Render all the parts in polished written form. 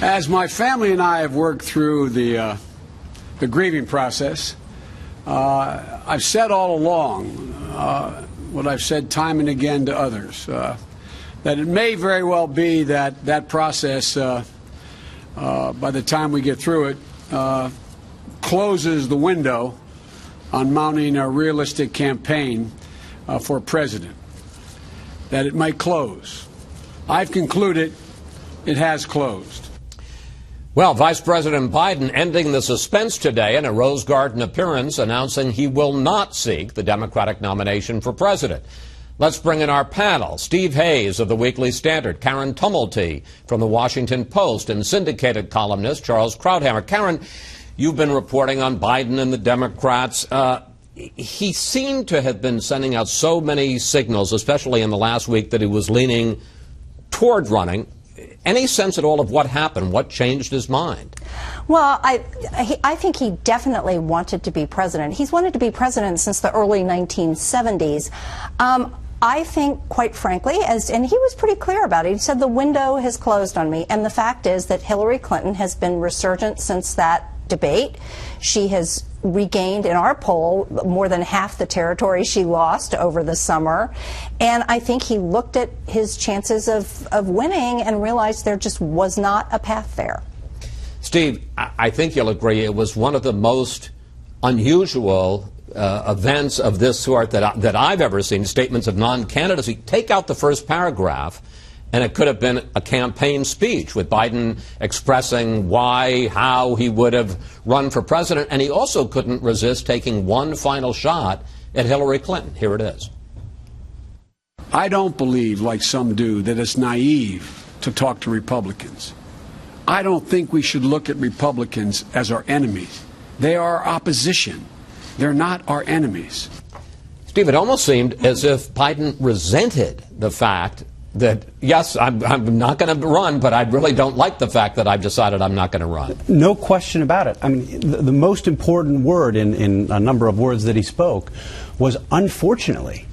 As my family and I have worked through the grieving process, I've said all along what I've said time and again to others, that it may very well be that that process, by the time we get through it, closes the window on mounting a realistic campaign for president, that it might close. I've concluded it has closed. Well, Vice President Biden ending the suspense today in a Rose Garden appearance, announcing he will not seek the Democratic nomination for president. Let's bring in our panel. Steve Hayes of the Weekly Standard, Karen Tumulty from the Washington Post, and syndicated columnist Charles Krauthammer. Karen, you've been reporting on Biden and the Democrats. He seemed to have been sending out so many signals, especially in the last week, that he was leaning toward running. Any sense at all of what happened? What changed his mind? Well, I think he definitely wanted to be president. He's wanted to be president since the early 1970s. I think, quite frankly, and he was pretty clear about it, he said the window has closed on me. And the fact is that Hillary Clinton has been resurgent since that debate. She has regained, in our poll, more than half the territory she lost over the summer. And I think he looked at his chances of winning and realized there just was not a path there. Steve, I think you'll agree it was one of the most unusual events of this sort that I've ever seen, statements of non-candidacy. Take out the first paragraph, and it could have been a campaign speech with Biden expressing why, how he would have run for president. And he also couldn't resist taking one final shot at Hillary Clinton. Here it is. I don't believe, like some do, that it's naive to talk to Republicans. I don't think we should look at Republicans as our enemies. They are our opposition. They're not our enemies. Steve, it almost seemed as if Biden resented the fact that, yes, I'm not going to run, but I really don't like the fact that I've decided I'm not going to run. No question about it. I mean, the most important word in a number of words that he spoke was unfortunately.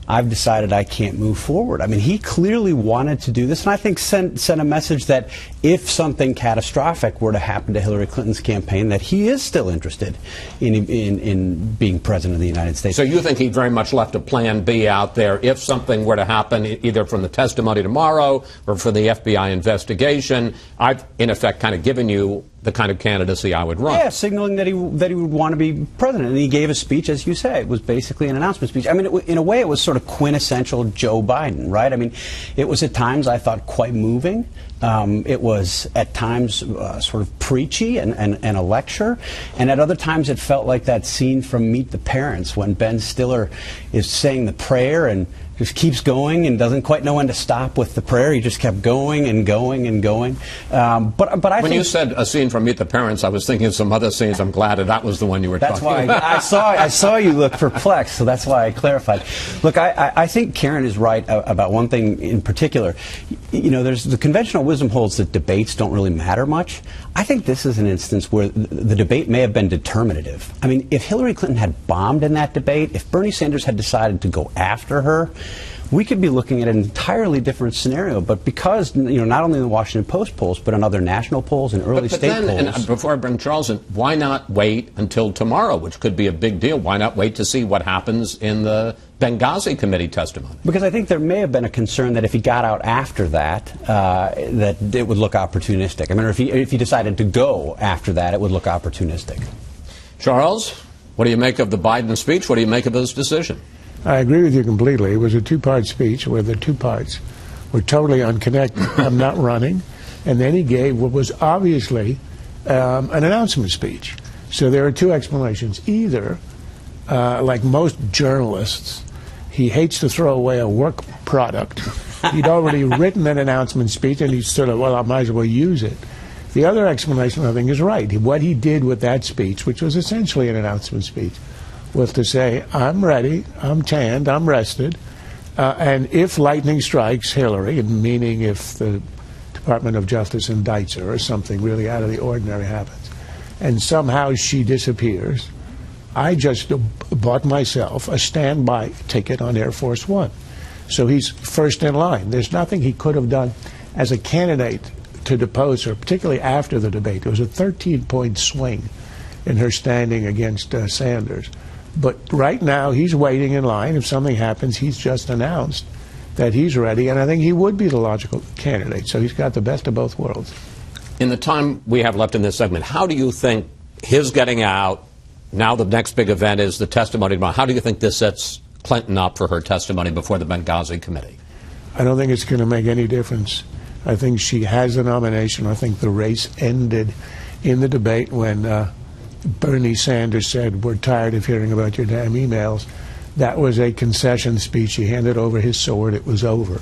I've decided I can't move forward. I mean, he clearly wanted to do this, and I think sent a message that if something catastrophic were to happen to Hillary Clinton's campaign, that he is still interested in being president of the United States. So you think he very much left a plan B out there if something were to happen, either from the testimony tomorrow or for the FBI investigation? I've, in effect, kind of given you the kind of candidacy I would run. Yeah, signaling that he would want to be president. And he gave a speech, as you say. It was basically an announcement speech. I mean, in a way, it was sort of quintessential Joe Biden, right? I mean, it was at times, I thought, quite moving. It was at times sort of preachy and a lecture. And at other times, it felt like that scene from Meet the Parents when Ben Stiller is saying the prayer and just keeps going and doesn't quite know when to stop with the prayer. He just kept going and going and going. But I when think you said a scene from Meet the Parents, I was thinking of some other scenes. I'm glad that was the one you were talking about. That's why I saw you look perplexed, so that's why I clarified. Look, I think Karen is right about one thing in particular. You know, there's the conventional wisdom holds that debates don't really matter much. I think this is an instance where the debate may have been determinative. I mean, if Hillary Clinton had bombed in that debate, if Bernie Sanders had decided to go after her, we could be looking at an entirely different scenario. But because, you know, not only in the Washington Post polls, but in other national polls and early state polls. And before I bring Charles in, why not wait until tomorrow, which could be a big deal? Why not wait to see what happens in the Benghazi committee testimony? Because I think there may have been a concern that if he got out after that, that it would look opportunistic. I mean, if he decided to go after that, it would look opportunistic. Charles, what do you make of the Biden speech? What do you make of his decision? I agree with you completely. It was a two-part speech where the two parts were totally unconnected. I'm not running. And then he gave what was obviously an announcement speech. So there are two explanations. Either, like most journalists, he hates to throw away a work product. He'd already written an announcement speech, and he sort of, well, I might as well use it. The other explanation, I think, is right. What he did with that speech, which was essentially an announcement speech, was to say, I'm ready, I'm tanned, I'm rested, and if lightning strikes Hillary, meaning if the Department of Justice indicts her or something really out of the ordinary happens, and somehow she disappears, I just bought myself a standby ticket on Air Force One. So he's first in line. There's nothing he could have done as a candidate to depose her, particularly after the debate. There was a 13-point swing in her standing against Sanders. But right now, he's waiting in line. If something happens, he's just announced that he's ready, and I think he would be the logical candidate. So he's got the best of both worlds. In the time we have left in this segment, how do you think his getting out, now the next big event is the testimony tomorrow, how do you think this sets Clinton up for her testimony before the Benghazi committee? I don't think it's going to make any difference. I think she has the nomination. I think the race ended in the debate when Bernie Sanders said, "We're tired of hearing about your damn emails." That was a concession speech. He handed over his sword. It was over.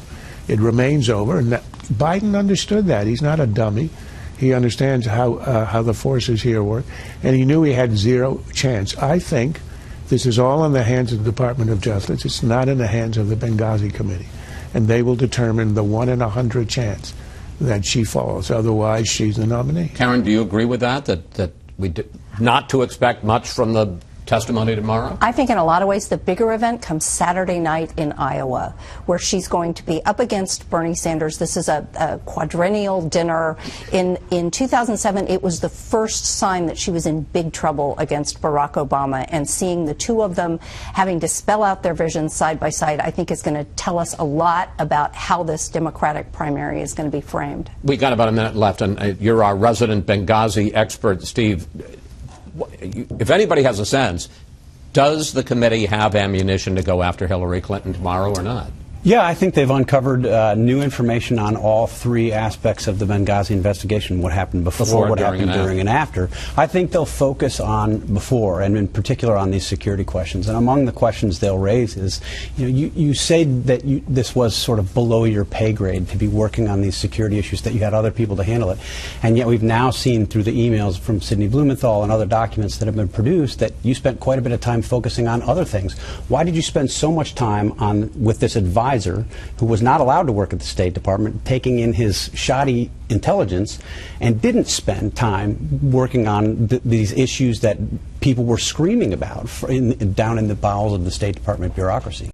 It remains over, and Biden understood that. He's not a dummy. He understands how the forces here work, and he knew he had zero chance. I think this is all in the hands of the Department of Justice. It's not in the hands of the Benghazi committee, and they will determine the 1 in 100 chance that she falls. Otherwise, she's the nominee. Karen, do you agree with that? That not to expect much from the testimony tomorrow? I think in a lot of ways the bigger event comes Saturday night in Iowa, where she's going to be up against Bernie Sanders. This is a quadrennial dinner. In 2007, it was the first sign that she was in big trouble against Barack Obama, and seeing the two of them having to spell out their visions side by side, I think is going to tell us a lot about how this Democratic primary is going to be framed. We got about a minute left, and you're our resident Benghazi expert, Steve. If anybody has a sense, does the committee have ammunition to go after Hillary Clinton tomorrow or not? Yeah, I think they've uncovered new information on all three aspects of the Benghazi investigation, what happened before what happened during and after. I think they'll focus on before, and in particular on these security questions. And among the questions they'll raise is, you say that this was sort of below your pay grade to be working on these security issues, that you had other people to handle it. And yet we've now seen through the emails from Sidney Blumenthal and other documents that have been produced that you spent quite a bit of time focusing on other things. Why did you spend so much time with this advisor who was not allowed to work at the State Department, taking in his shoddy intelligence, and didn't spend time working on these issues that people were screaming about down in the bowels of the State Department bureaucracy?